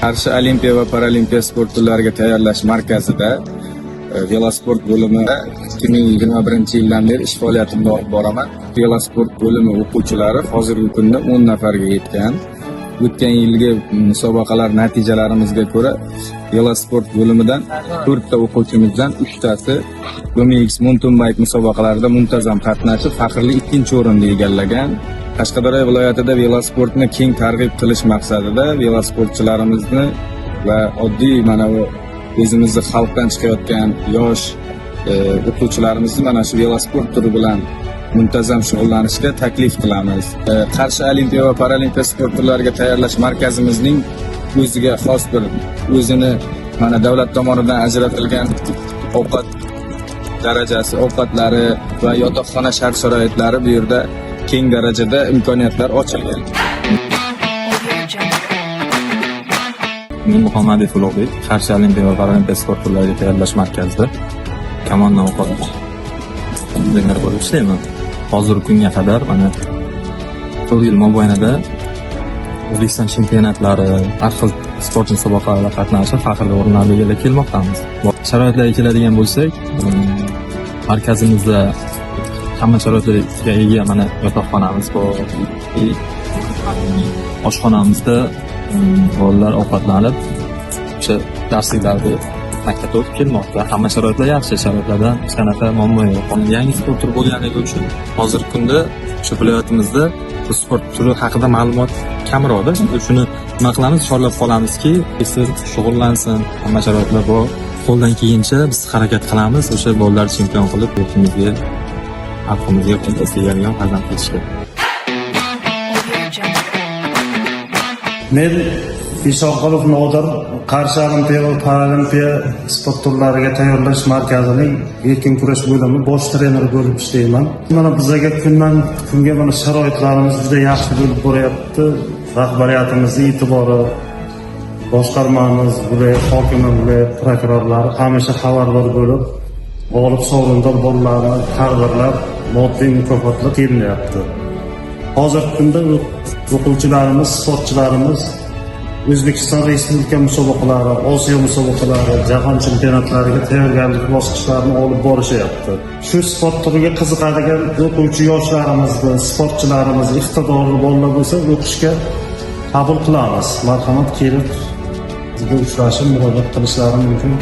Qarshi Olimpiya va Paralimpiya sport turlariga tayyorlash markazida velosport bo'limida 2021-yildan beri ish faoliyatimni olib boraman. Velosport bo'limi o'quvchilari hozirgi kunda 10 nafarga yetgan. O'tgan yilgi musobaqalar natijalarimizga ko'ra velosport bo'limidan 4 ta o'quvchimizdan 3 tasi BMX mountain bike musobaqalarida muntazam qatnashib, faxrli 2-o'rinni egallagan. Qashqadaryo viloyatida velosportni keng targ'ib qilish maqsadida velosportchilarimizni va oddiy mana bu o'zimizni xalqdan chiqayotgan yosh o'quvchilarimizni mana shu velosport turi bilan muntazam shug'ullanishga taklif qilamiz. Qarshi Olimpiya va Paralimpiya sport turlariga tayyorlash markazimizning o'ziga xos bir o'zini mana davlat tomonidan ajratilgan ovqat darajasi, ovqatlari va yotoqxona shart-sharoitlari bu yerda keng darajada imkoniyatlar ochilgan. Men Muhammadov Ulug'bek, Qarshi Olimpiya va Paralimpiya sport turlariga tayyorlash markazida komanda o'qib bo'lib ishlayman. Hozirgi kunga qadar mana 4 yil mobaynida O'zbekiston chempionatlari, har xil sport musobaqalarida qatnashib, faxrli o'rinlarga egallab kelmoqdamiz. Sharoitlarga keladigan bo'lsak, markazimizda hamma sharoitlarga ega mana yotoqxonamiz bor. Oshxonamizda bolalar ovqatlanib, o'sha darsliklarni maktabga o'tib kelmoqda. Hamma sharoitlar yaxshi, sharoitlardan hech qanaqa muammo yo'q. Yangi sport turi bo'lganligi uchun hozirgi kunda o'sha viloyatimizda bu sport turi haqida ma'lumot kamroqda. Shuni nima qilamiz, chorlab qolamizki, shug'ullansin, hamma sharoitlar bor. Qo'ldan kelgancha biz harakat qilamiz, o'sha bolalarni chempion qilib, yurtimizga, xalqimizga foydasiga farzand qilishga. Men Isoqolov Nodir, Qarshi Olimpiya va Paralimpiya sport turlariga tayyorlash markazining erkin kurash bo'limi bosh treneri bo'lib ishlayman. Mana bizga kundan kunga mana sharoitlarimiz juda yaxshi bo'lib boryapti. Rahbariyatimizning e'tibori, boshqarmamiz, viloyat hokimi, viloyat prokurorlari hamisha xabardor bo'lib, g'olib sovrindor bolalarni taqdirlab, moddiy mukofotlar berilyapti. Hozirgi kunda o'quvchilarimiz, sportchilarimiz O'zbekiston Respublika musobaqalari, Osiyo musobaqalari, jahon chempionatlariga tayyorgarlik bosqichlarini olib borishyapti. Shu sport turiga qiziqadigan o'quvchi yoshlarimizni, sportchilarimiz, iqtidorli bolalar bo'lsa, o'qishga qabul qilamiz. Marhamat, kelib bizga uchrashib, murojaat qilishlari mumkin.